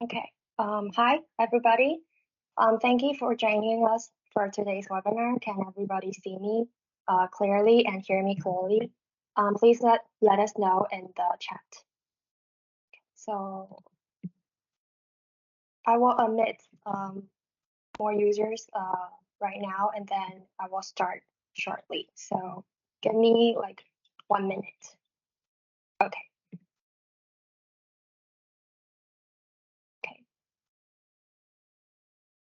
Okay. Hi, everybody. Thank you for joining us for today's webinar. Can everybody see me clearly and hear me clearly? Please let us know in the chat. So I will admit more users right now, and then I will start shortly. So give me like 1 minute. Okay. Okay.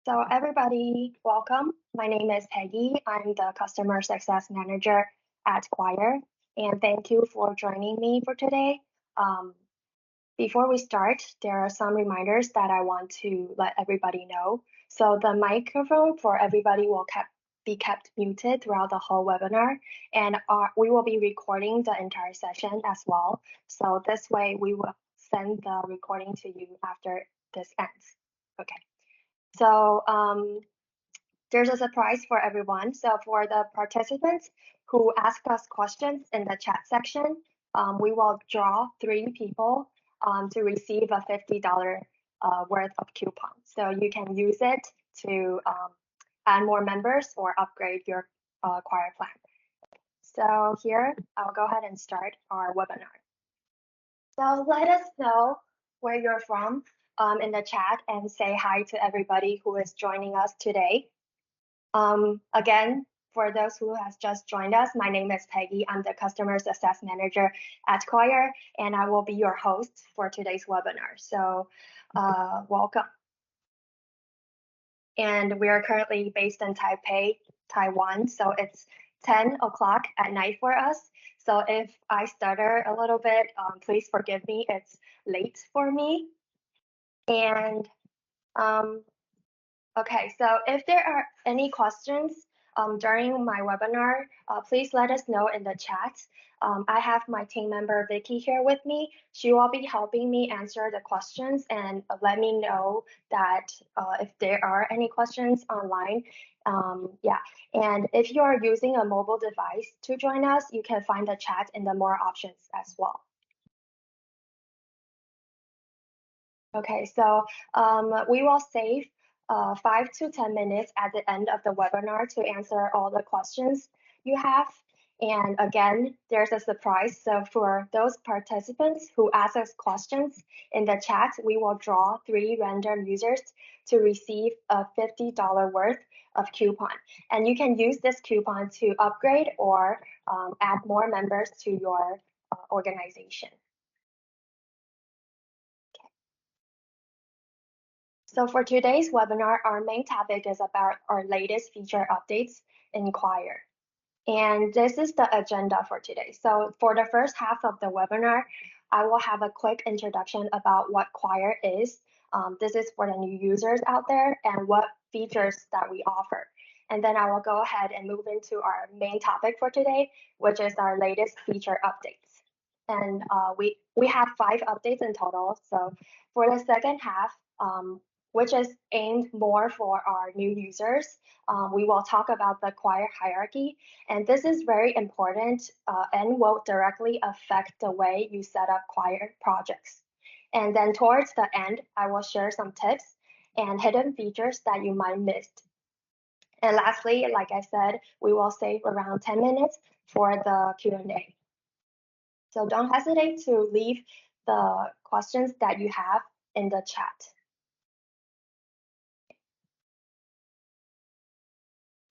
So everybody, welcome. My name is Peggy. I'm the Customer Success Manager at Quire, and thank you for joining me for today. Um, Before we start, there are some reminders that I want to let everybody know. So the microphone for everybody will be kept muted throughout the whole webinar, and we will be recording the entire session as well. So this way, we will send the recording to you after this ends. Okay. So there's a surprise for everyone. So for the participants who ask us questions in the chat section, we will draw 3 people to receive a $50 worth of coupon. So you can use it to add more members or upgrade your Quire plan. So here, I'll go ahead and start our webinar. So let us know where you're from in the chat and say hi to everybody who is joining us today. Again, for those who has just joined us, my name is Peggy. I'm the Customer Success Manager at Quire, and I will be your host for today's webinar. So welcome. And we are currently based in Taipei, Taiwan. So it's 10 o'clock at night for us. So if I stutter a little bit, please forgive me. It's late for me. And okay, so if there are any questions during my webinar, please let us know in the chat. I have my team member Vicky here with me. She will be helping me answer the questions and let me know that if there are any questions online. Yeah, and if you are using a mobile device to join us, you can find the chat in the more options as well. Okay, so we will save 5 to 10 minutes at the end of the webinar to answer all the questions you have. And again, there's a surprise. So for those participants who ask us questions in the chat, we will draw 3 random users to receive a $50 worth of coupon. And you can use this coupon to upgrade or add more members to your organization. So for today's webinar, our main topic is about our latest feature updates in Quire. And this is the agenda for today. So for the first half of the webinar, I will have a quick introduction about what Quire is. This is for the new users out there and what features that we offer. And then I will go ahead and move into our main topic for today, which is our latest feature updates. And we have 5 updates in total. So for the second half, which is aimed more for our new users, we will talk about the Quire hierarchy. And this is very important and will directly affect the way you set up Quire projects. And then towards the end, I will share some tips and hidden features that you might miss. And lastly, like I said, we will save around 10 minutes for the Q&A. So don't hesitate to leave the questions that you have in the chat.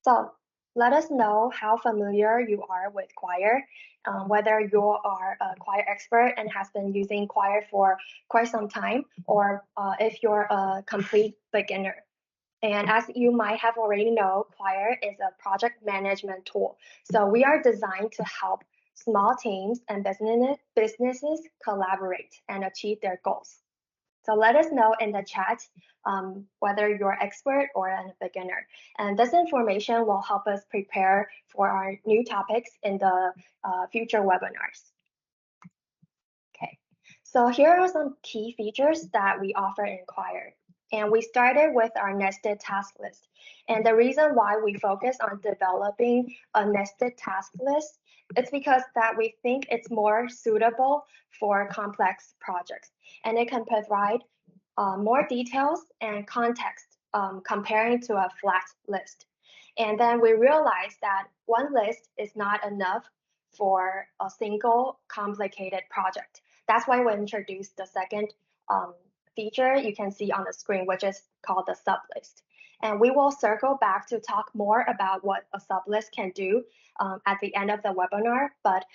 So let us know how familiar you are with Quire, whether you are a Quire expert and has been using Quire for quite some time, or if you're a complete beginner. And as you might have already know, Quire is a project management tool. So we are designed to help small teams and businesses collaborate and achieve their goals. So let us know in the chat whether you're expert or a beginner. And this information will help us prepare for our new topics in the future webinars. Okay, so here are some key features that we offer in Quire. And we started with our nested task list. And the reason why we focus on developing a nested task list is because that we think it's more suitable for complex projects. And it can provide more details and context comparing to a flat list. And then we realized that one list is not enough for a single complicated project. That's why we introduced the second feature you can see on the screen, which is called the sublist. And we will circle back to talk more about what a sublist can do at the end of the webinar. But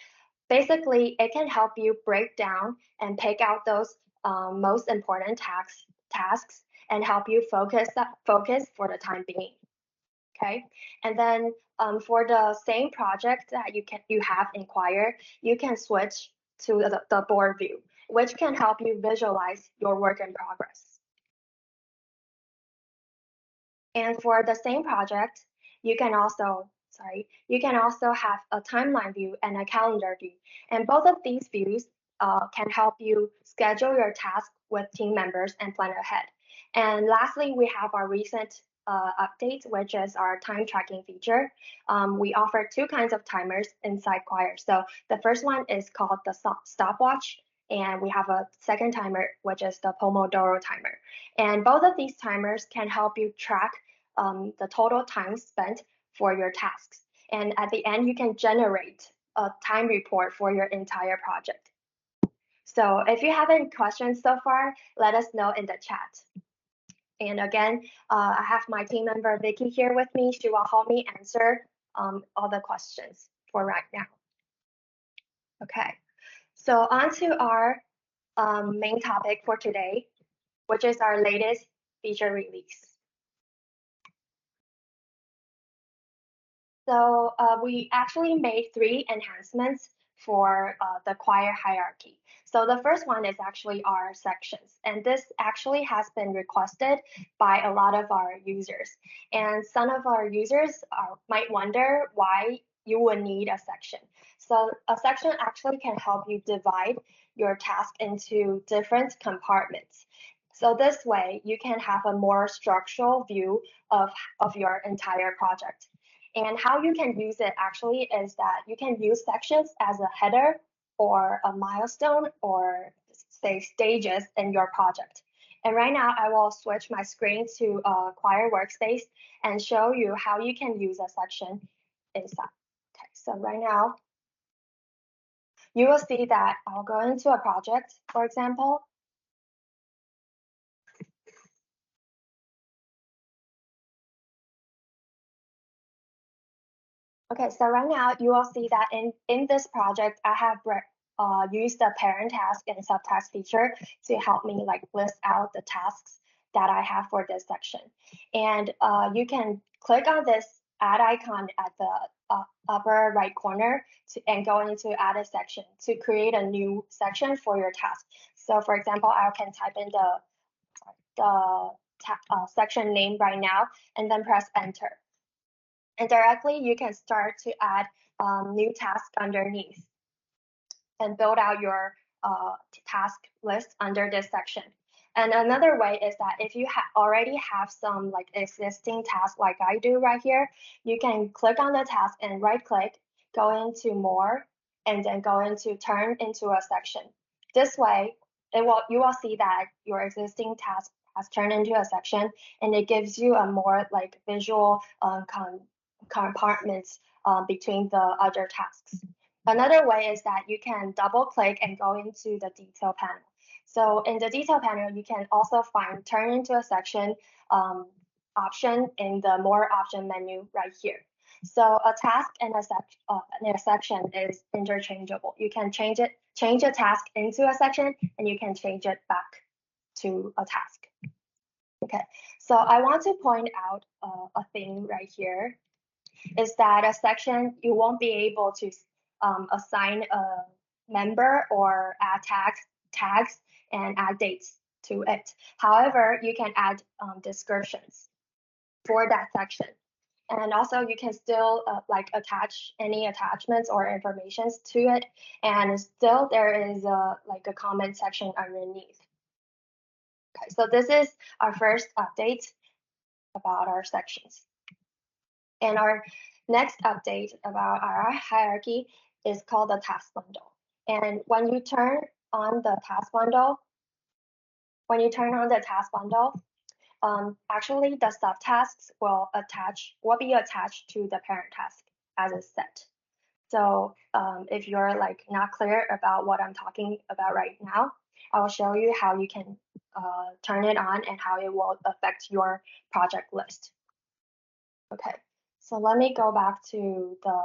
basically, it can help you break down and pick out those most important tasks and help you focus for the time being. Okay, and then for the same project that you have in Quire, you can switch to the board view, which can help you visualize your work in progress. And for the same project, you can also have a timeline view and a calendar view. And both of these views can help you schedule your task with team members and plan ahead. And lastly, we have our recent update, which is our time tracking feature. We offer two kinds of timers inside Quire. So the first one is called the stopwatch, and we have a second timer, which is the Pomodoro timer. And both of these timers can help you track the total time spent for your tasks. And at the end, you can generate a time report for your entire project. So if you have any questions so far, let us know in the chat. And again, I have my team member Vicky here with me. She will help me answer all the questions for right now. Okay, so on to our main topic for today, which is our latest feature release. So we actually made three enhancements for the Quire hierarchy. So the first one is actually our sections, and this actually has been requested by a lot of our users. And some of our users might wonder why you would need a section. So a section actually can help you divide your task into different compartments. So this way, you can have a more structural view of your entire project. And how you can use it actually is that you can use sections as a header or a milestone or say stages in your project. And right now I will switch my screen to a Quire workspace and show you how you can use a section inside. Okay, so right now you will see that I'll go into a project, for example. Okay, so right now you will see that in this project, I have used the parent task and subtask feature to help me like list out the tasks that I have for this section. And you can click on this add icon at the upper right corner and go into add a section to create a new section for your task. So for example, I can type in the section name right now and then press enter. And directly you can start to add new tasks underneath and build out your task list under this section. And another way is that if you already have some like existing task like I do right here, you can click on the task and right click, go into more, and then go into turn into a section. This way, you will see that your existing task has turned into a section, and it gives you a more like visual compartments between the other tasks. Another way is that you can double click and go into the detail panel. So in the detail panel, you can also find turn into a section option in the more option menu right here. So a task and a section is interchangeable. You can change a task into a section, and you can change it back to a task. Okay, so I want to point out a thing right here is that a section you won't be able to assign a member or add tags and add dates to it. However, you can add descriptions for that section. And also you can still like attach any attachments or informations to it. And still there is like a comment section underneath. Okay, so this is our first update about our sections. And our next update about our hierarchy is called the task bundle. And when you turn on the task bundle, when you turn on the task bundle, actually the subtasks will be attached to the parent task as a set. So if you're like not clear about what I'm talking about right now, I will show you how you can turn it on and how it will affect your project list. Okay, so let me go back to the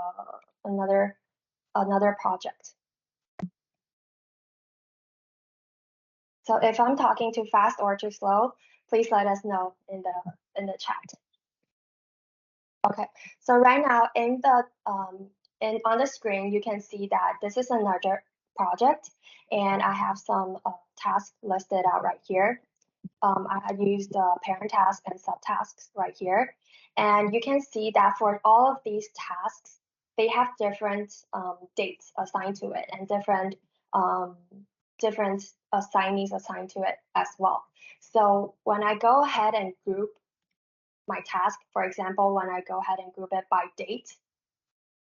another project. So if I'm talking too fast or too slow, please let us know in the chat. Okay, so right now on the screen you can see that this is another project, and I have some tasks listed out right here. I had used the parent task and subtasks right here, and you can see that for all of these tasks, they have different dates assigned to it and different assignees assigned to it as well. So when I go ahead and group my task, for example, when I go ahead and group it by date,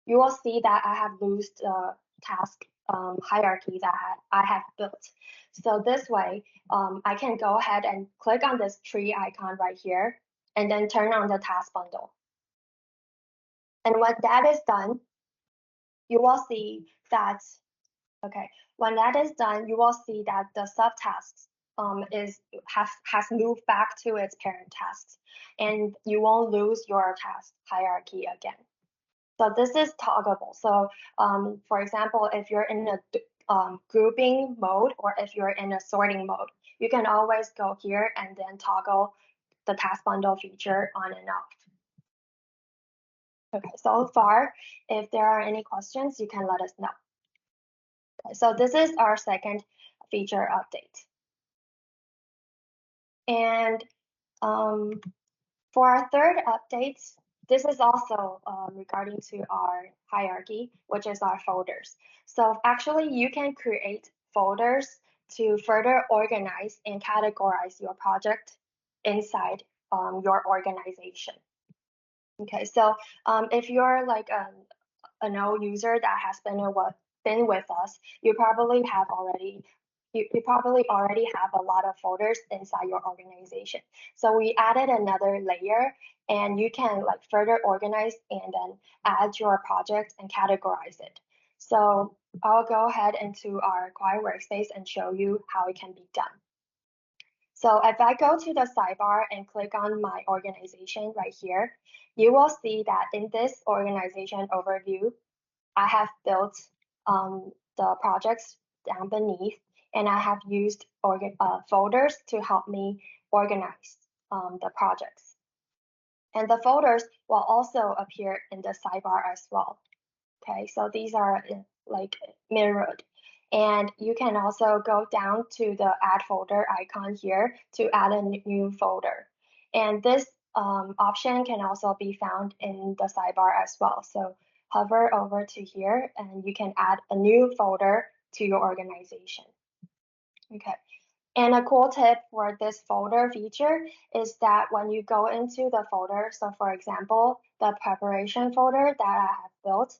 you will see that I have lost the task hierarchy that I have built. So this way, I can go ahead and click on this tree icon right here and then turn on the task bundle. And when that is done, you will see that, okay, when that is done, you will see that the subtasks has moved back to its parent tasks, and you won't lose your task hierarchy again. So this is toggleable. So for example, if you're in a grouping mode or if you're in a sorting mode, you can always go here and then toggle the task bundle feature on and off. Okay, so far, if there are any questions, you can let us know. Okay, so this is our second feature update. And for our third update, this is also regarding to our hierarchy, which is our folders. So actually, you can create folders to further organize and categorize your project inside your organization. Okay, so if you're like an old user that has been with us, you probably already have a lot of folders inside your organization. So we added another layer, and you can like further organize and then add your project and categorize it. So I'll go ahead into our Quire workspace and show you how it can be done. So if I go to the sidebar and click on my organization right here, you will see that in this organization overview, I have built the projects down beneath, and I have used folders to help me organize the projects. And the folders will also appear in the sidebar as well. Okay, so these are like mirrored. And you can also go down to the add folder icon here to add a new folder. And this option can also be found in the sidebar as well. So hover over to here and you can add a new folder to your organization. Okay. And a cool tip for this folder feature is that when you go into the folder, so for example, the preparation folder that I have built,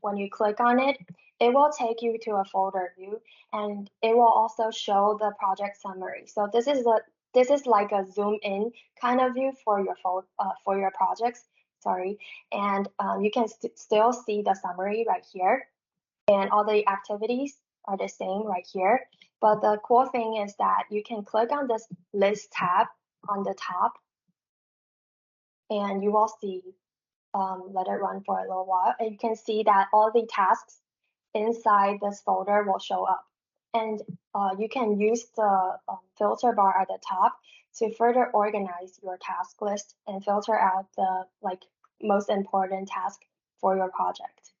when you click on it, it will take you to a folder view, and it will also show the project summary. So this is like a zoom in kind of view for your projects. Sorry, and you can still see the summary right here, and all the activities are the same right here. But the cool thing is that you can click on this list tab on the top, and you will see, let it run for a little while, and you can see that all the tasks inside this folder will show up. And you can use the filter bar at the top to further organize your task list and filter out the most important task for your project.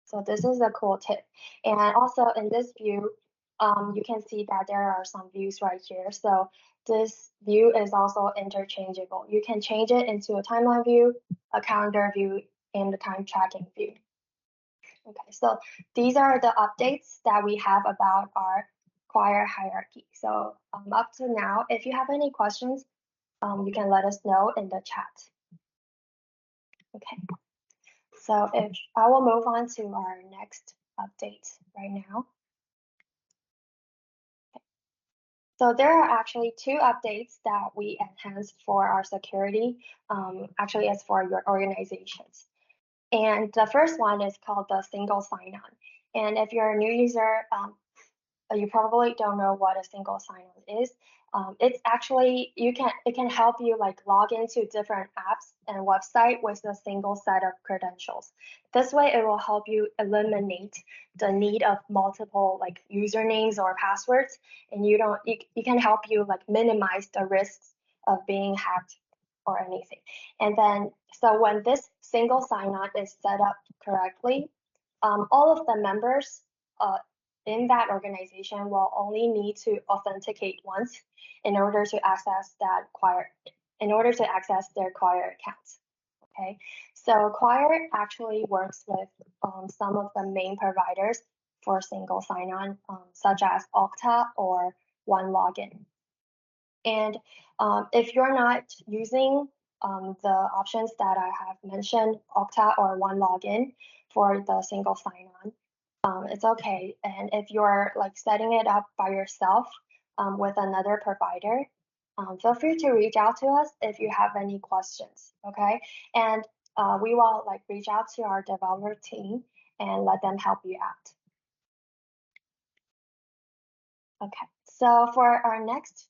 So this is a cool tip. And also in this view, you can see that there are some views right here. So this view is also interchangeable. You can change it into a timeline view, a calendar view, and the time tracking view. Okay, so these are the updates that we have about our Quire hierarchy. So up to now, if you have any questions, you can let us know in the chat. Okay. So if I will move on to our next update right now. So there are actually two updates that we enhanced for our security. Actually, as for your organizations. And the first one is called the single sign-on. And if you're a new user, you probably don't know what a single sign-on is. It's actually it can help you like log into different apps and website with a single set of credentials. This way, it will help you eliminate the need of multiple like usernames or passwords, and it can help you like minimize the risks of being hacked or anything. And then, so when this single sign-on is set up correctly, all of the members uh, in that organization will only need to authenticate once in order to access their Quire accounts. Okay, so Quire actually works with some of the main providers for single sign-on, such as Okta or OneLogin. And if you're not using the options that I have mentioned, Okta or OneLogin for the single sign-on, it's okay. And if you're like setting it up by yourself with another provider, feel free to reach out to us if you have any questions. Okay, and we will like reach out to our developer team and let them help you out. Okay, so for our next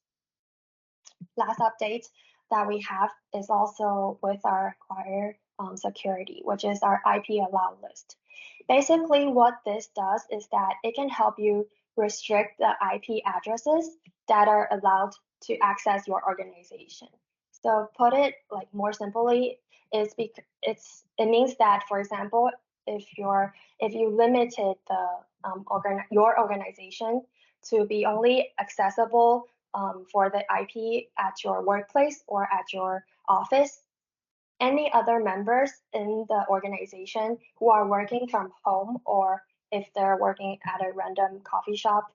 last update that we have is also with our Quire security, which is our IP allow list. Basically, what this does is that it can help you restrict the IP addresses that are allowed to access your organization. So put it like more simply, it means that, for example, if you limited your organization to be only accessible for the IP at your workplace or at your office, any other members in the organization who are working from home or if they're working at a random coffee shop,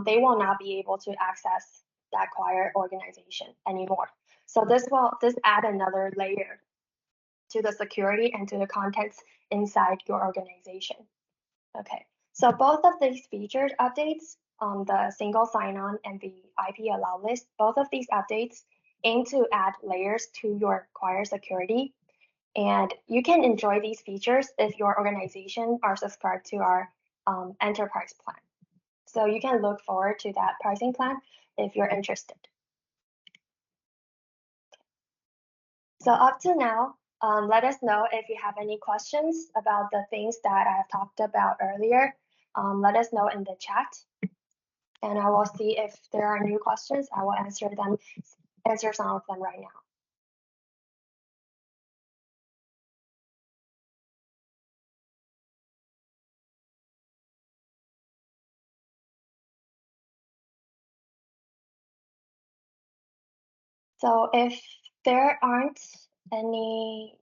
they will not be able to access that Quire organization anymore. So this add another layer to the security and to the contents inside your organization. Okay, so both of these features updates, the single sign-on and the IP allow list, both of these updates aim to add layers to your Quire security. And you can enjoy these features if your organization are subscribed to our enterprise plan. So you can look forward to that pricing plan if you're interested. So up to now, let us know if you have any questions about the things that I have talked about earlier. Let us know in the chat, and I will see if there are new questions. I will answer some of them right now. So if there aren't any,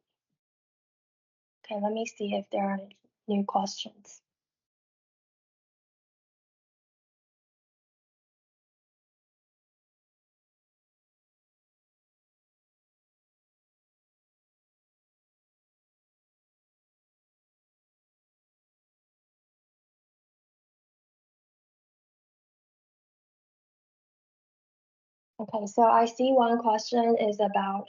okay, let me see if there are new questions. Okay, so I see one question is about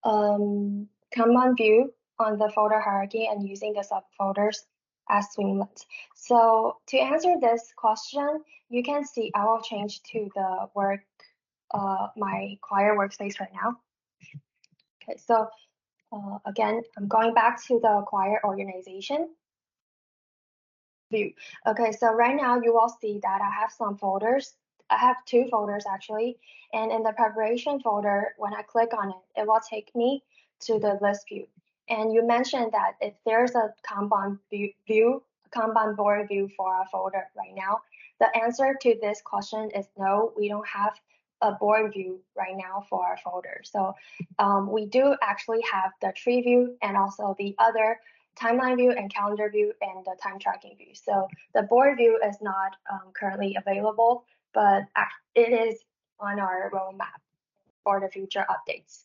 Kanban view on the folder hierarchy and using the subfolders as swimlets. So to answer this question, you can see I will change to the my Quire workspace right now. Okay, so again, I'm going back to the Quire organization view. Okay, so right now you will see that I have some folders. I have two folders actually, and in the preparation folder, when I click on it, it will take me to the list view. And you mentioned that if there's a Kanban board view for our folder right now, the answer to this question is no, we don't have a board view right now for our folder. So we do actually have the tree view and also the other timeline view and calendar view and the time tracking view. So the board view is not currently available, but it is on our roadmap for the future updates.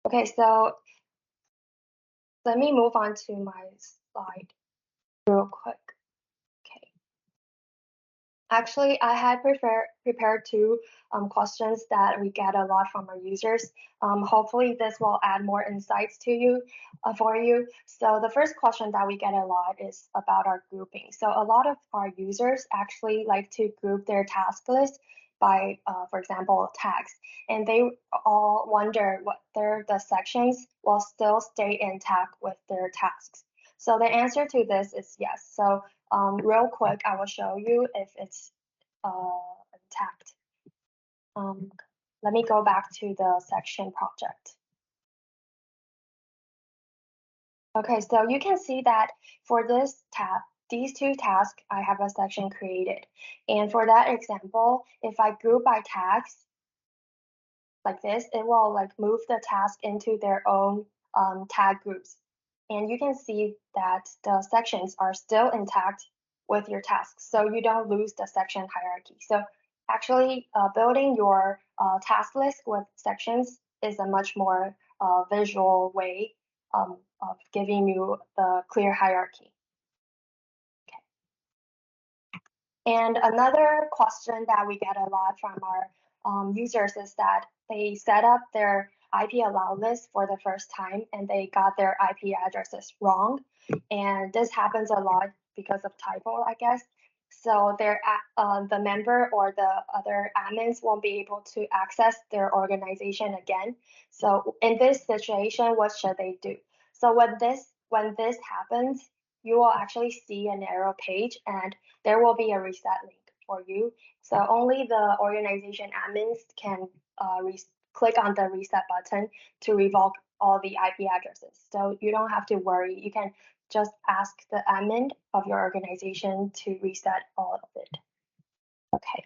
Okay, so let me move on to my slide. real quick. Okay. Actually, I had prepared two questions that we get a lot from our users. Hopefully, this will add more insights to you for you. So the first question that we get a lot is about our grouping. So a lot of our users actually like to group their task list by, for example, tags, and they all wonder whether the sections will still stay intact with their tasks. So the answer to this is yes. So real quick, I will show you if it's intact. Let me go back to the section project. Okay, so you can see that for this tab, these two tasks, I have a section created. And for that example, if I group by tags like this, it will like move the task into their own tag groups. And you can see that the sections are still intact with your tasks, so you don't lose the section hierarchy. So actually, building your task list with sections is a much more visual way of giving you the clear hierarchy. And another question that we get a lot from our users is that they set up their IP allowed list for the first time and they got their IP addresses wrong. And this happens a lot because of typo, I guess. So the member or the other admins won't be able to access their organization again. So in this situation, what should they do? So when this happens, you will actually see an error page and there will be a reset link for you. So only the organization admins can click on the reset button to revoke all the IP addresses. So you don't have to worry. You can just ask the admin of your organization to reset all of it. Okay.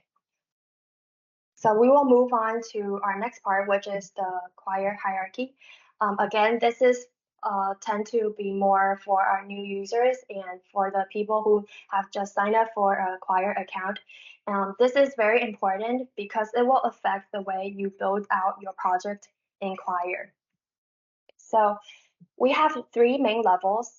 So we will move on to our next part, which is the Quire hierarchy. Again, this is tend to be more for our new users and for the people who have just signed up for a Quire account. This is very important because it will affect the way you build out your project in Quire. So we have three main levels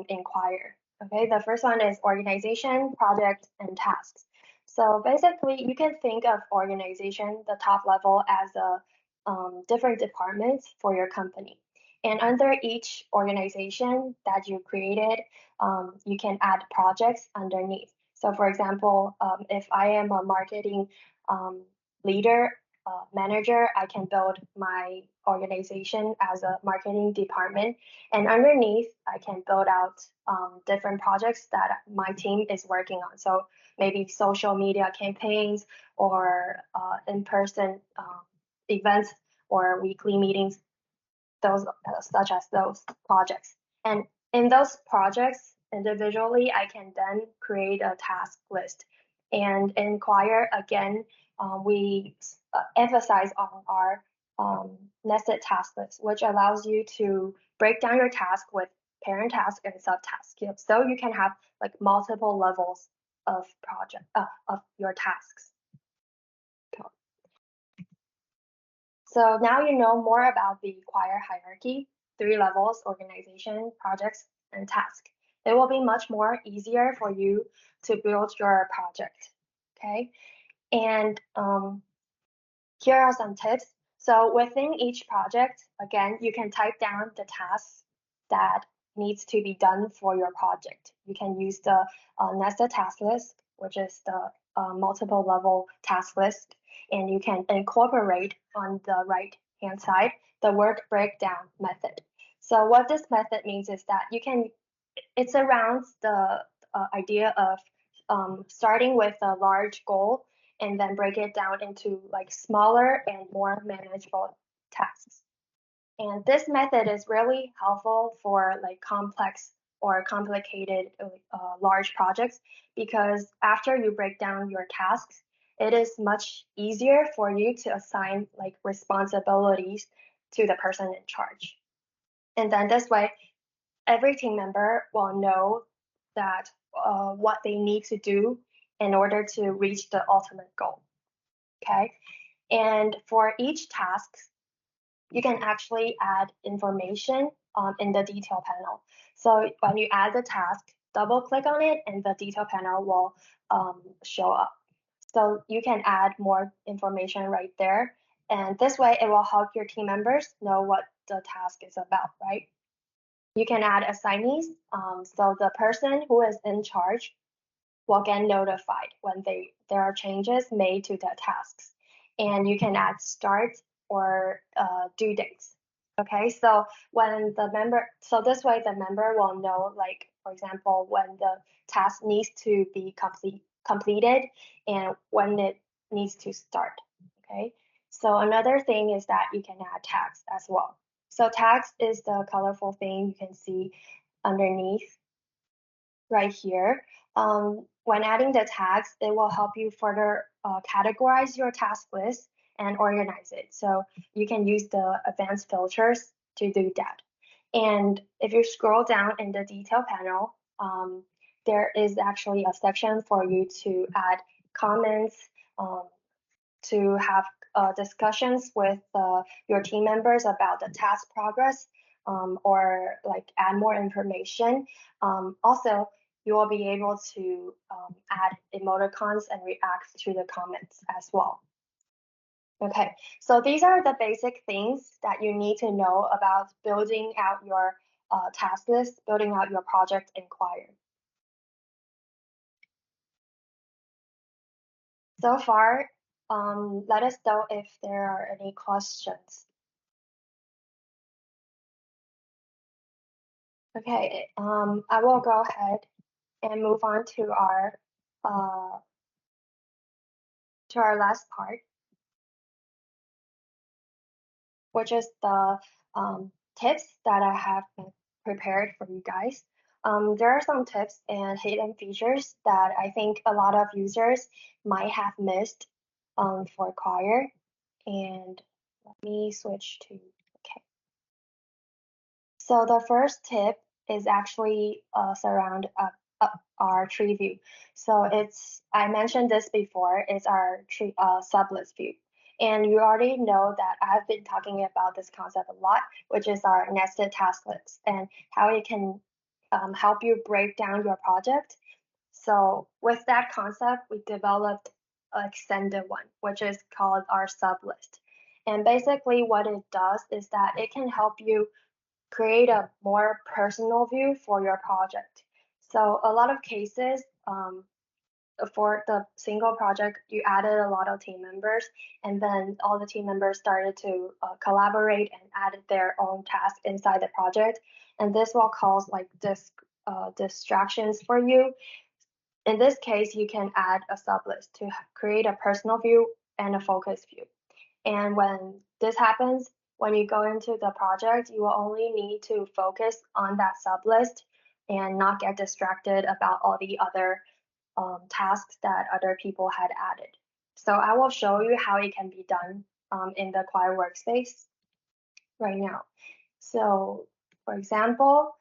in Quire. Okay, the first one is organization, project, and tasks. So basically, you can think of organization, the top level, as a different departments for your company. And under each organization that you created, you can add projects underneath. So for example, if I am a marketing leader, manager, I can build my organization as a marketing department. And underneath, I can build out different projects that my team is working on. So maybe social media campaigns or in-person events or weekly meetings, those such as those projects. And in those projects, individually, I can then create a task list. And in Quire, again, we emphasize on our nested task list, which allows you to break down your task with parent task and subtask. So you can have like multiple levels of of your tasks. So now you know more about the Quire hierarchy, three levels, organization, projects, and task. It will be much more easier for you to build your project. Okay, and here are some tips. So within each project, again, you can type down the tasks that needs to be done for your project. You can use the nested task list, which is the multiple level task list, and you can incorporate on the right hand side the work breakdown method. So what this method means is that it's around the idea of starting with a large goal and then break it down into like smaller and more manageable tasks. And this method is really helpful for like complex or complicated large projects because after you break down your tasks, it is much easier for you to assign like responsibilities to the person in charge. And then this way, every team member will know that what they need to do in order to reach the ultimate goal. Okay. And for each task, you can actually add information in the detail panel. So when you add the task, double click on it and the detail panel will show up. So you can add more information right there. And this way it will help your team members know what the task is about, right? You can add assignees. So the person who is in charge will get notified when there are changes made to the tasks. And you can add start or due dates. Okay, so so this way the member will know, like, for example, when the task needs to be completed and when it needs to start. Okay, so another thing is that you can add tags as well. So tags is the colorful thing you can see underneath right here. When adding the tags, it will help you further categorize your task list and organize it. So you can use the advanced filters to do that. And if you scroll down in the detail panel, there is actually a section for you to add comments, um, to have discussions with your team members about the task progress, or like add more information. Also, you will be able to add emoticons and react to the comments as well. Okay, so these are the basic things that you need to know about building out your task list, building out your project in Quire. So far, let us know if there are any questions. Okay, I will go ahead and move on uh, to our last part, which is the tips that I have prepared for you guys. There are some tips and hidden features that I think a lot of users might have missed for Quire. And let me switch to, okay. So the first tip is actually surround our tree view. So I mentioned this before, it's our tree sublist view. And you already know that I've been talking about this concept a lot, which is our nested task list and how it can help you break down your project. So with that concept, we developed an extended one, which is called our sublist. And basically what it does is that it can help you create a more personal view for your project. So a lot of cases, for the single project, you added a lot of team members, and then all the team members started to collaborate and added their own task inside the project, and this will cause like distractions for you. In this case, you can add a sublist to create a personal view and a focus view. And when this happens, when you go into the project, you will only need to focus on that sublist and not get distracted about all the other tasks that other people had added. So I will show you how it can be done in the Quire workspace right now. So for example,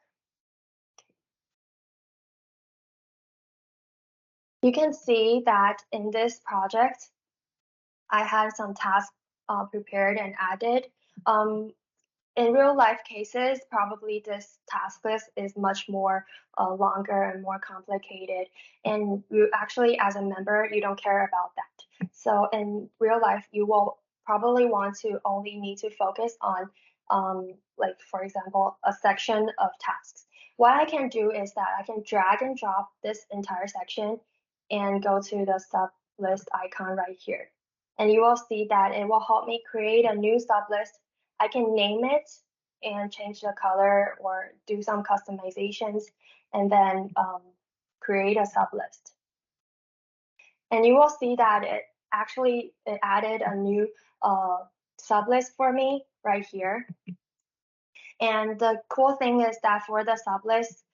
you can see that in this project, I had some tasks prepared and added. Um, in real life cases, probably this task list is much more longer and more complicated. And you actually, as a member, you don't care about that. So in real life, you will probably want to only need to focus on, like, for example, a section of tasks. What I can do is that I can drag and drop this entire section and go to the sub list icon right here. And you will see that it will help me create a new sub list. I can name it and change the color or do some customizations and then create a sublist. And you will see that it added a new sublist for me right here. And the cool thing is that for the sublist,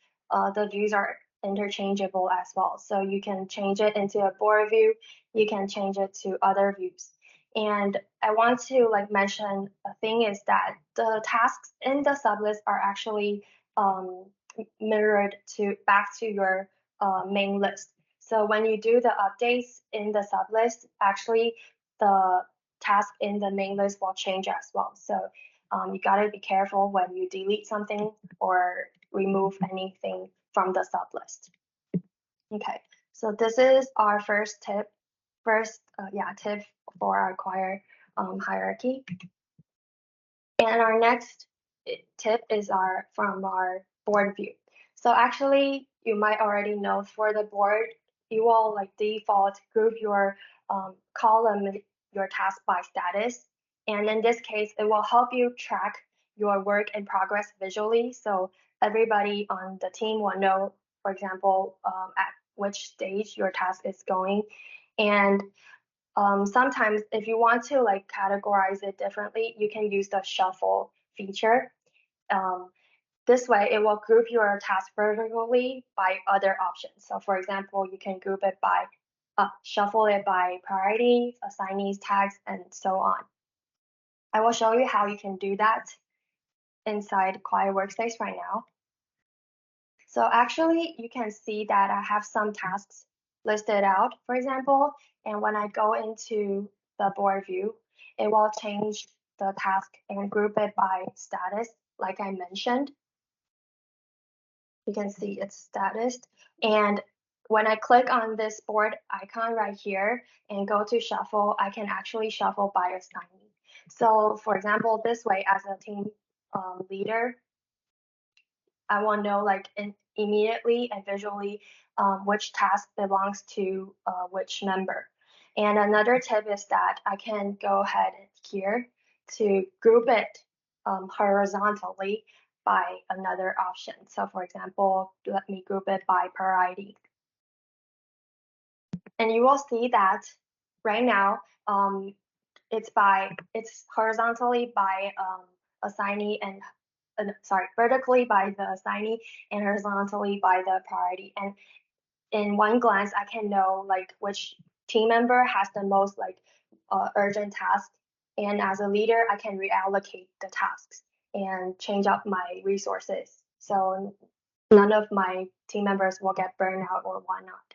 the views are interchangeable as well. So you can change it into a board view, you can change it to other views. And I want to like mention a thing is that the tasks in the sublist are actually mirrored back to your main list. So when you do the updates in the sublist, actually the task in the main list will change as well. So you gotta be careful when you delete something or remove anything from the sublist. Okay, so this is our first tip, tip for our Quire hierarchy. And our next tip is from our board view. So actually, you might already know for the board, you will like default group your column, your task by status. And in this case, it will help you track your work in progress visually. So everybody on the team will know, for example, at which stage your task is going. And sometimes if you want to like categorize it differently, you can use the shuffle feature. Um, this way, it will group your task vertically by other options. So for example, you can group it by, shuffle it by priority, assignees, tags, and so on. I will show you how you can do that inside Quire Workspace right now. So actually, you can see that I have some tasks listed out, for example, and when I go into the board view, it will change the task and group it by status, like I mentioned. You can see its status. And when I click on this board icon right here and go to shuffle, I can actually shuffle by assignee. So for example, this way as a team leader, I want to know like immediately and visually which task belongs to which member. And another tip is that I can go ahead here to group it horizontally by another option. So for example, let me group it by priority. And you will see that right now it's horizontally by assignee and vertically by the assignee and horizontally by the priority. And in one glance, I can know like which team member has the most like urgent task. And as a leader, I can reallocate the tasks and change up my resources. So none of my team members will get burned out or whatnot.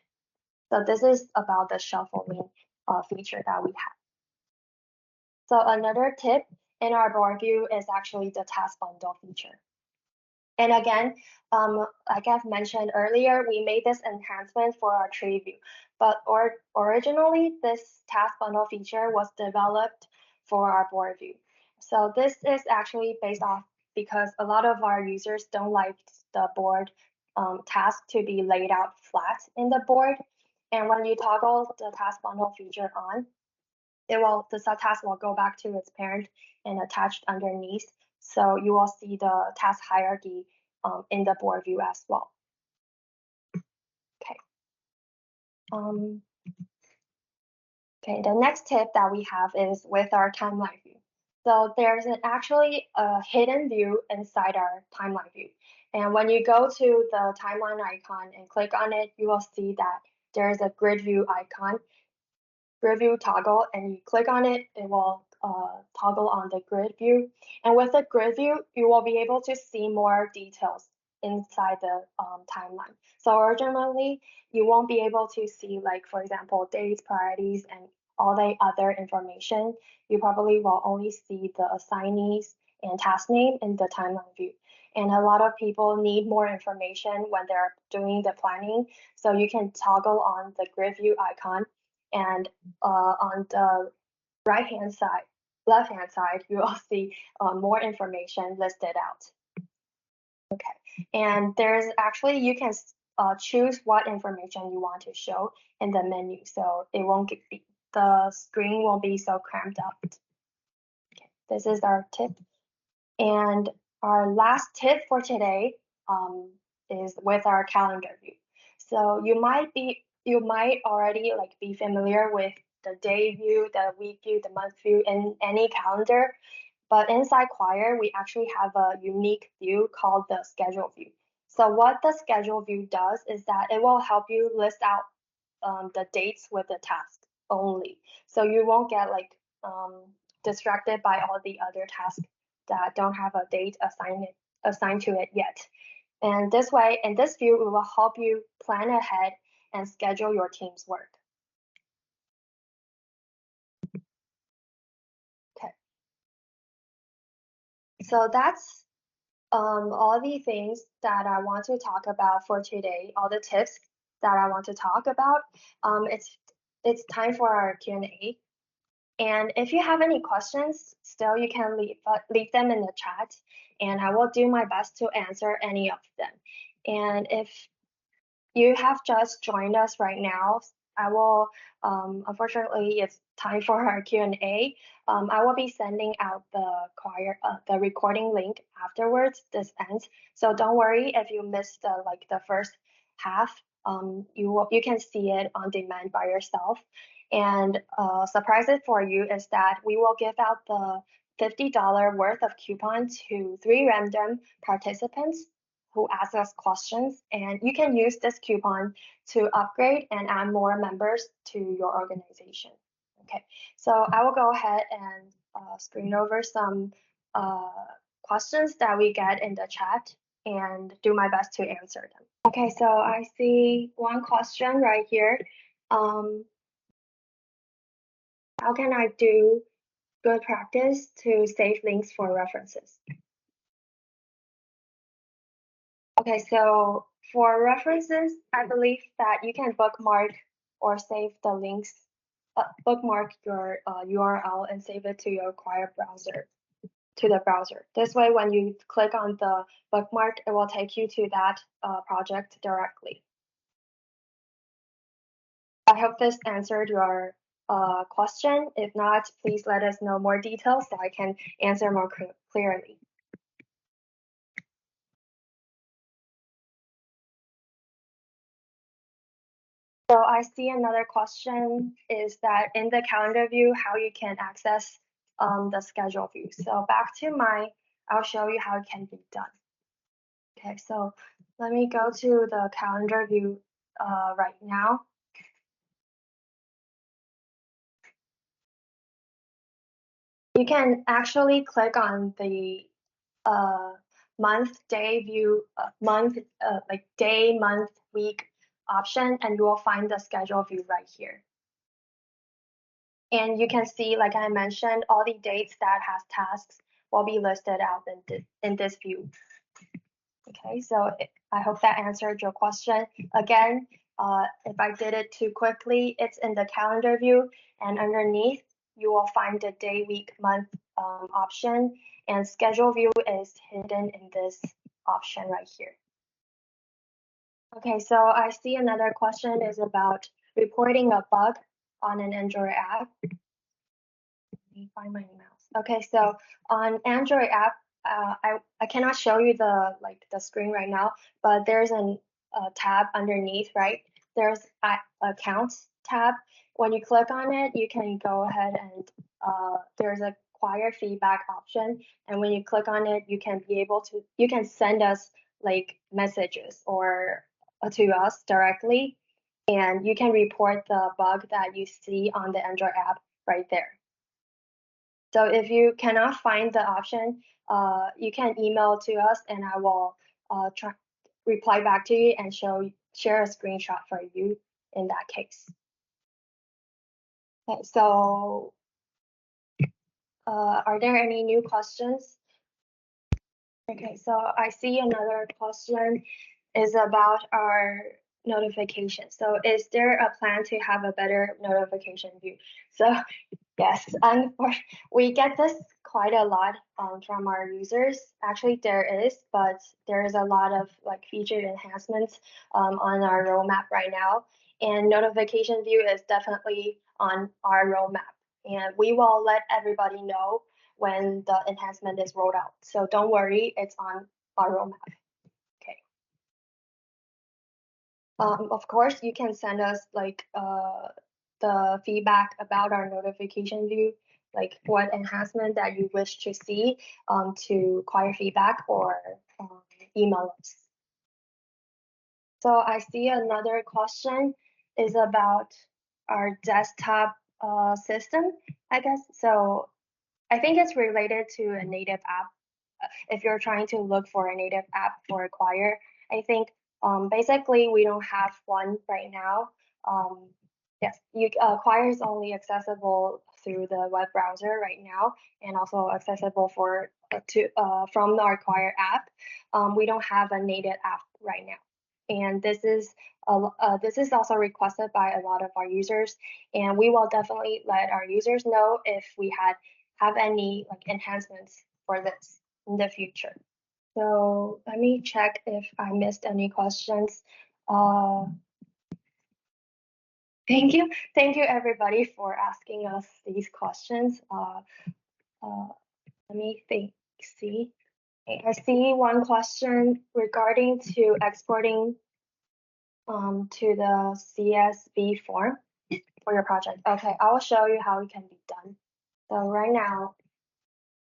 So this is about the shuffling feature that we have. So another tip in our board view is actually the task bundle feature. And again, like I've mentioned earlier, we made this enhancement for our tree view, but originally this task bundle feature was developed for our board view. So this is actually based off because a lot of our users don't like the board task to be laid out flat in the board. And when you toggle the task bundle feature on, the subtask will go back to its parent and attached underneath. So you will see the task hierarchy in the board view as well. Okay. Okay, the next tip that we have is with our timeline view. So there's actually a hidden view inside our timeline view. And when you go to the timeline icon and click on it, you will see that there's a grid view icon, grid view toggle, and you click on it, it will toggle on the grid view. And with the grid view, you will be able to see more details inside the timeline. So originally, you won't be able to see like, for example, dates, priorities, and all the other information. You probably will only see the assignees and task name in the timeline view. And a lot of people need more information when they're doing the planning. So you can toggle on the grid view icon, and on the right-hand side, left-hand side, you will see more information listed out. Okay, and there's actually, you can choose what information you want to show in the menu, so it won't be, the screen won't be so cramped up. Okay, this is our tip. And our last tip for today is with our calendar view. So you might already like be familiar with the day view, the week view, the month view in any calendar. But inside Quire, we actually have a unique view called the schedule view. So what the schedule view does is that it will help you list out the dates with the task only. So you won't get like distracted by all the other tasks that don't have a date assigned to it yet. And this way, in this view, it will help you plan ahead and schedule your team's work. Okay. So that's all the things that I want to talk about for today, all the tips that I want to talk about, it's time for our Q&A. And if you have any questions, still you can leave them in the chat, and I will do my best to answer any of them. And if you have just joined us right now, I will, unfortunately, it's time for our Q&A. I will be sending out the recording link afterwards. This ends, so don't worry if you missed the first half. You can see it on demand by yourself. And surprises for you is that we will give out the $50 worth of coupon to 3 random participants who ask us questions, and you can use this coupon to upgrade and add more members to your organization. Okay, so I will go ahead and screen over some uh, questions that we get in the chat and do my best to answer them. Okay, so I see one question right here. How can I do good practice to save links for references? Okay, so for references, I believe that you can bookmark or save the links, bookmark your URL and save it to your Quire browser, to the browser. This way, when you click on the bookmark, it will take you to that project directly. I hope this answered your question. If not, please let us know more details so I can answer more clearly. So I see another question is that in the calendar view, how you can access the schedule view. So back to I'll show you how it can be done. Okay, so let me go to the calendar view right now. You can actually click on the month, day view, like day, month, week option, and you will find the schedule view right here. And you can see, like I mentioned, all the dates that has tasks will be listed out in this view. Okay, so I hope that answered your question. Again, if I did it too quickly, it's in the calendar view, and underneath you will find the day, week, month option, and schedule view is hidden in this option right here. Okay, so I see another question is about reporting a bug on an Android app. Let me find my mouse. Okay, so on Android app, I cannot show you the screen right now, but there's a tab underneath, right? There's accounts tab. When you click on it, you can go ahead and there's a Quire feedback option, and when you click on it, you can send us like messages or to us directly, and you can report the bug that you see on the Android app right there. So if you cannot find the option, you can email to us, and I will reply back to you and share a screenshot for you in that case. Okay, so are there any new questions? Okay, so I see another question is about our notification. So is there a plan to have a better notification view? So yes, and we get this quite a lot from our users. Actually, there is, but there is a lot of like feature enhancements on our roadmap right now. And notification view is definitely on our roadmap. And we will let everybody know when the enhancement is rolled out. So don't worry, it's on our roadmap. Okay. Of course, you can send us like the feedback about our notification view, like what enhancement that you wish to see to Quire feedback or email us. So I see another question is about our desktop system, I guess. So I think it's related to a native app. If you're trying to look for a native app for Quire, I think basically we don't have one right now. Yes, Quire is only accessible through the web browser right now, and also accessible for from our Quire app. We don't have a native app right now, and this is also requested by a lot of our users, and we will definitely let our users know if we have any like enhancements for this in the future. So let me check if I missed any questions. Uh, thank you everybody for asking us these questions. Uh, let me think. See, I see one question regarding to exporting to the CSV form for your project. Okay, I will show you how it can be done. So right now,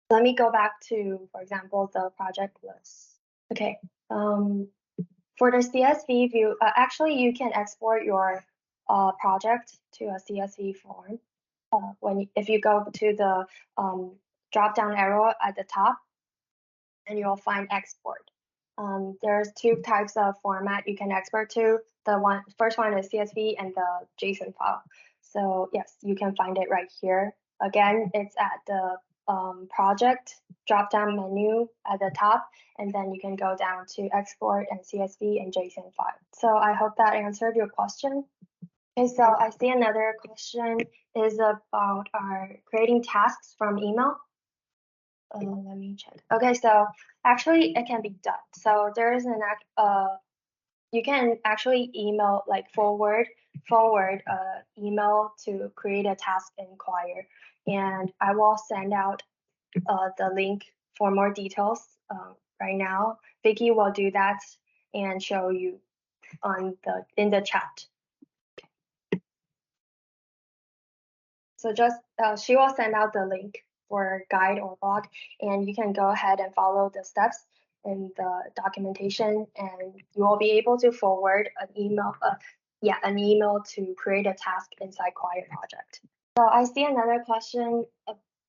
let me go back to, for example, the project list. Okay, for the CSV view, actually you can export your project to a CSV form if you go to the drop down arrow at the top, and you'll find export. There's two types of format you can export to. The first one is CSV and the JSON file. So yes, you can find it right here. Again, it's at the project drop-down menu at the top, and then you can go down to export and CSV and JSON file. So I hope that answered your question. Okay, so I see another question is about our creating tasks from email. Let me check. Okay, so actually it can be done. So there is you can actually email like forward email to create a task in Quire, and I will send out the link for more details right now. Vicky will do that and show you in the chat. So just she will send out the link for guide or blog, and you can go ahead and follow the steps in the documentation, and you will be able to forward an email. An email to create a task inside Quire project. So I see another question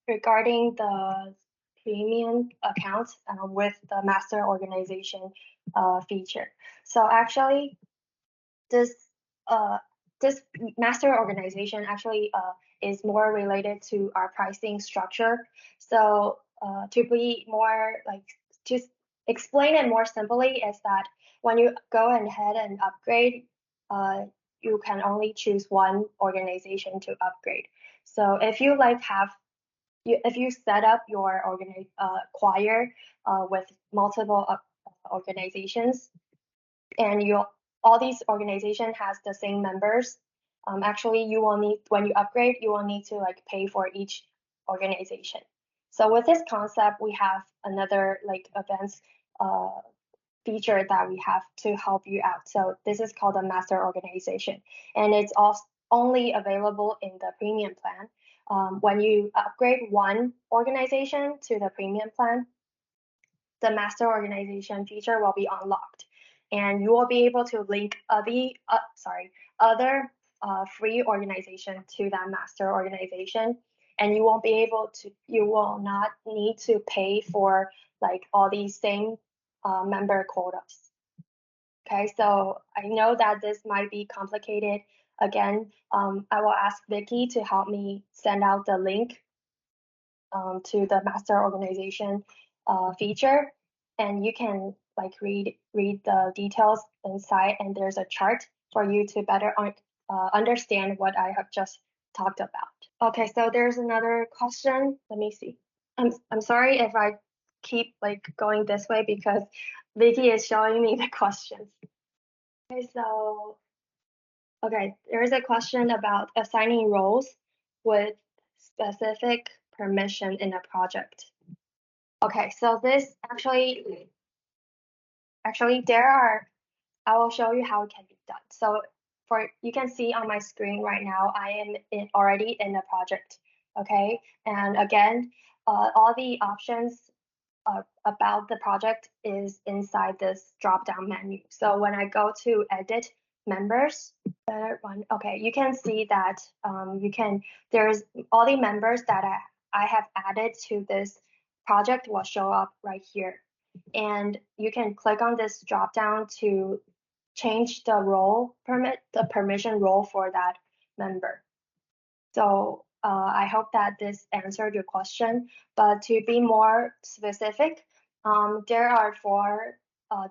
regarding the premium account with the master organization feature. So actually, this uh, this master organization actually is more related to our pricing structure. So to be more like just explain it more simply is that when you go ahead and upgrade, you can only choose one organization to upgrade. So if you if you set up your Quire with multiple organizations, and all these organizations has the same members, actually you will need, when you upgrade, you will need to like pay for each organization. So with this concept, we have another like advanced feature that we have to help you out. So this is called a master organization, and it's also only available in the premium plan. When you upgrade one organization to the premium plan, the master organization feature will be unlocked, and you will be able to link other free organization to that master organization, and you will not need to pay for like all these same member quotas. Okay, so I know that this might be complicated. Again, I will ask Vicky to help me send out the link to the master organization feature, and you can like read the details inside, and there's a chart for you to better understand what I have just talked about. Okay, so there's another question. Let me see. I'm sorry if I keep like going this way because Vicky is showing me the questions. Okay, so there is a question about assigning roles with specific permission in a project. Okay, so this actually I will show you how it can be done. So you can see on my screen right now, I am already in a project. Okay, and again, all the options about the project is inside this drop down menu. So when I go to edit members, okay, you can see that there's all the members that I have added to this project will show up right here. And you can click on this drop down to change the permission role for that member. So I hope that this answered your question. But to be more specific, there are four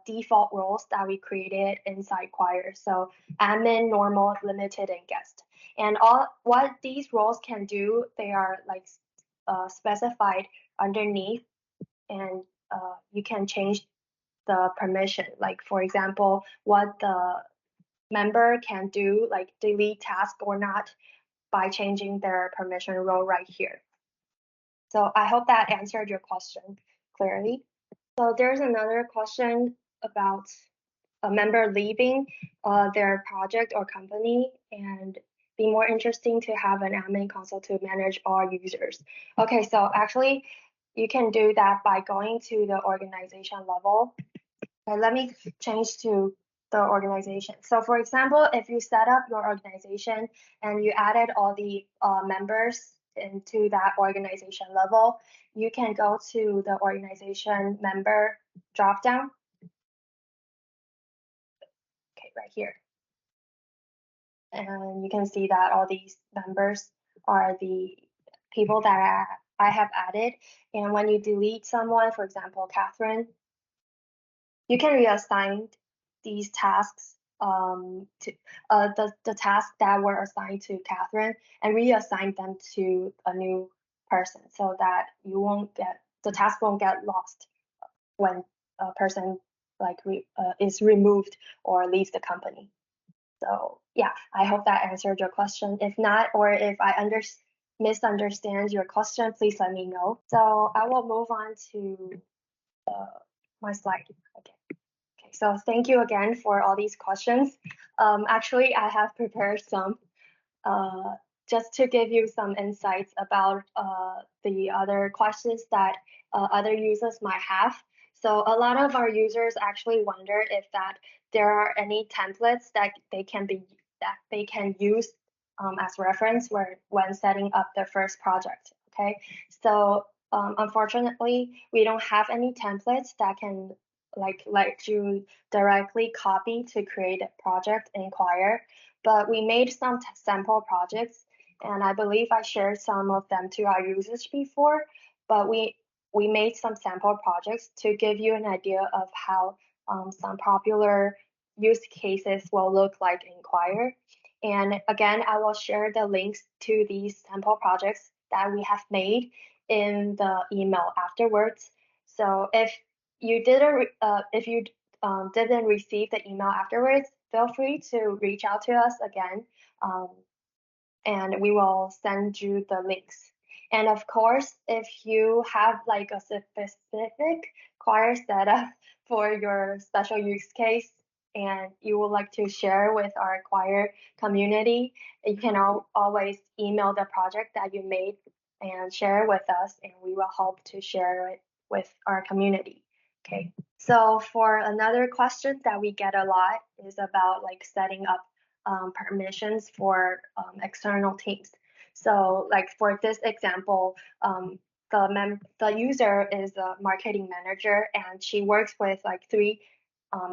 default roles that we created inside Quire. So admin, normal, limited, and guest. And all what these roles can do, they are like specified underneath, and you can change the permission. Like for example, what the member can do, like delete task or not, by changing their permission role right here. So I hope that answered your question clearly. So there's another question about a member leaving their project or company and be more interesting to have an admin console to manage all users. Okay, so actually you can do that by going to the organization level. Okay, let me change to the organization. So for example, if you set up your organization and you added all the members into that organization level, you can go to the organization member dropdown. Okay, right here. And you can see that all these members are the people that I have added. And when you delete someone, for example, Catherine, you can reassign these tasks to the tasks that were assigned to Catherine and reassign them to a new person so that you won't get the task won't get lost when a person like is removed or leaves the company. So yeah, I hope that answered your question. If not, or if I misunderstand your question, please let me know. So I will move on to my slide. Okay. Okay, so thank you again for all these questions. Actually, I have prepared some uh, just to give you some insights about the other questions that other users might have. So a lot of our users actually wonder if that there are any templates that they can use as reference when setting up their first project. Okay, so unfortunately, we don't have any templates that can like let you directly copy to create a project in Quire, but we made some sample projects, and I believe I shared some of them to our users before. But we made some sample projects to give you an idea of how some popular use cases will look like in Quire. And again, I will share the links to these sample projects that we have made in the email afterwards. So if you didn't receive the email afterwards, feel free to reach out to us again, um, and we will send you the links. And of course, if you have like a specific Quire setup for your special use case and you would like to share with our Quire community, you can always email the project that you made and share it with us, and we will help to share it with our community. Okay. So for another question that we get a lot is about like setting up permissions for external teams. So like for this example, the user is a marketing manager and she works with like three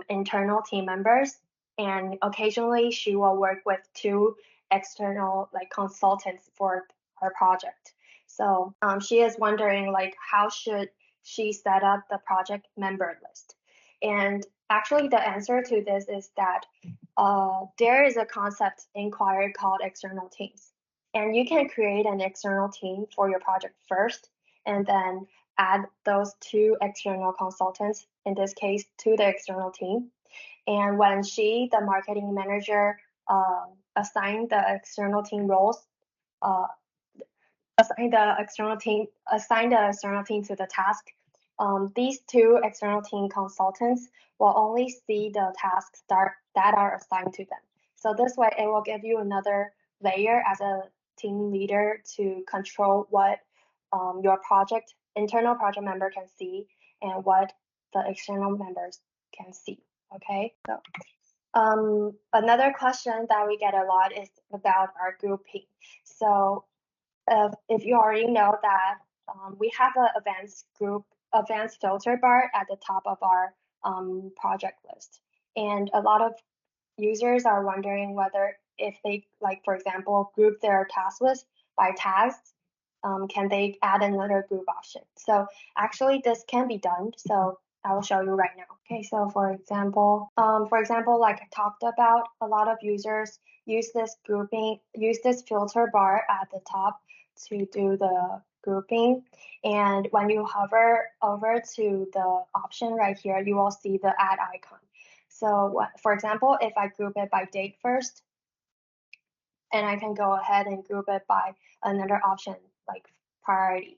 internal team members, and occasionally she will work with two external like consultants for her project. So she is wondering like how should she set up the project member list. And actually the answer to this is that there is a concept in Quire called external teams. And you can create an external team for your project first, and then add those two external consultants, in this case, to the external team. And when the marketing manager, assign the external team roles, uh, assign the external team to the task, these two external team consultants will only see the tasks that are assigned to them. So this way, it will give you another layer as a team leader to control what your internal project member can see and what the external members can see. Okay, so another question that we get a lot is about our grouping. So if you already know that we have an advanced filter bar at the top of our project list. And a lot of users are wondering whether if they, like, for example, group their task list, by tasks, can they add another group option? So actually this can be done. So I will show you right now. Okay, so for example, like I talked about, a lot of users use this filter bar at the top to do the grouping. And when you hover over to the option right here, you will see the add icon. So for example, if I group it by date first, and I can go ahead and group it by another option like priority.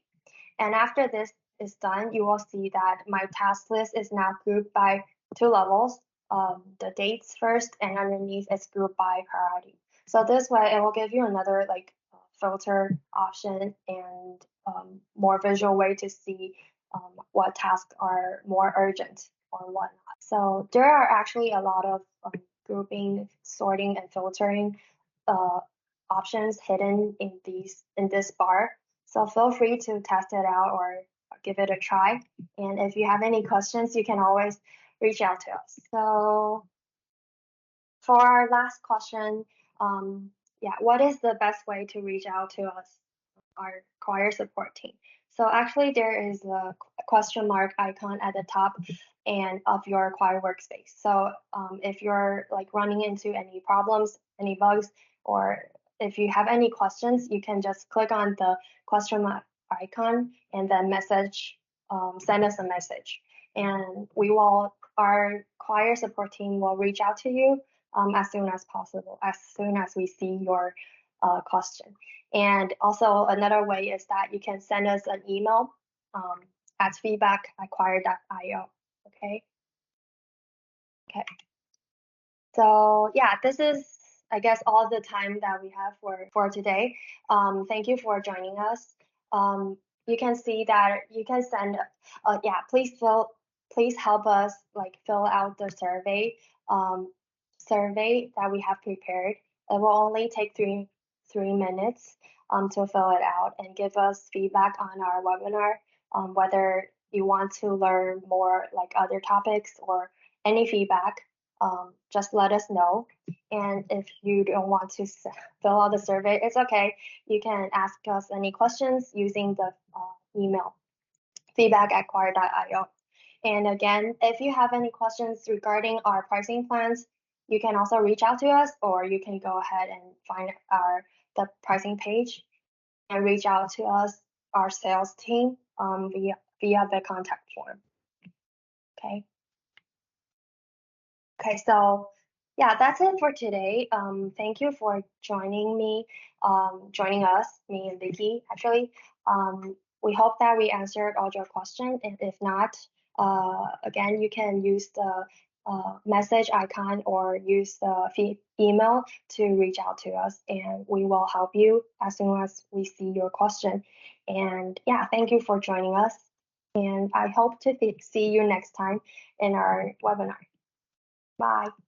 And after this is done, you will see that my task list is now grouped by two levels, the dates first, and underneath it's grouped by priority. So this way it will give you another like filter option and more visual way to see what tasks are more urgent or whatnot. So there are actually a lot of grouping, sorting, and filtering uh, options hidden in this bar. So feel free to test it out or give it a try. And if you have any questions, you can always reach out to us. So for our last question, yeah, what is the best way to reach out to us, our Quire support team? So actually there is a question mark icon at the top and of your Quire workspace. So if you're like running into any problems, any bugs, or if you have any questions, you can just click on the question mark icon and then send us a message. And our Quire support team will reach out to you as soon as possible, as soon as we see your question. And also another way is that you can send us an email at feedback@quire.io. Okay. Okay. So yeah, this is I guess all the time that we have for today. Thank you for joining us. You can see that you can send. Yeah, please help us like fill out the um, survey that we have prepared. It will only take three minutes to fill it out and give us feedback on our webinar, whether you want to learn more like other topics or any feedback. Just let us know. And if you don't want to fill out the survey, it's okay. You can ask us any questions using the email feedback@quire.io. And again, if you have any questions regarding our pricing plans, you can also reach out to us, or you can go ahead and find the pricing page and reach out to us, our sales team, via the contact form. Okay. Okay, so yeah, that's it for today. Thank you for joining us, me and Vicky, actually. We hope that we answered all your questions, and if not, again, you can use the message icon or use the email to reach out to us, and we will help you as soon as we see your question. And yeah, thank you for joining us, and I hope to see you next time in our webinar. Bye.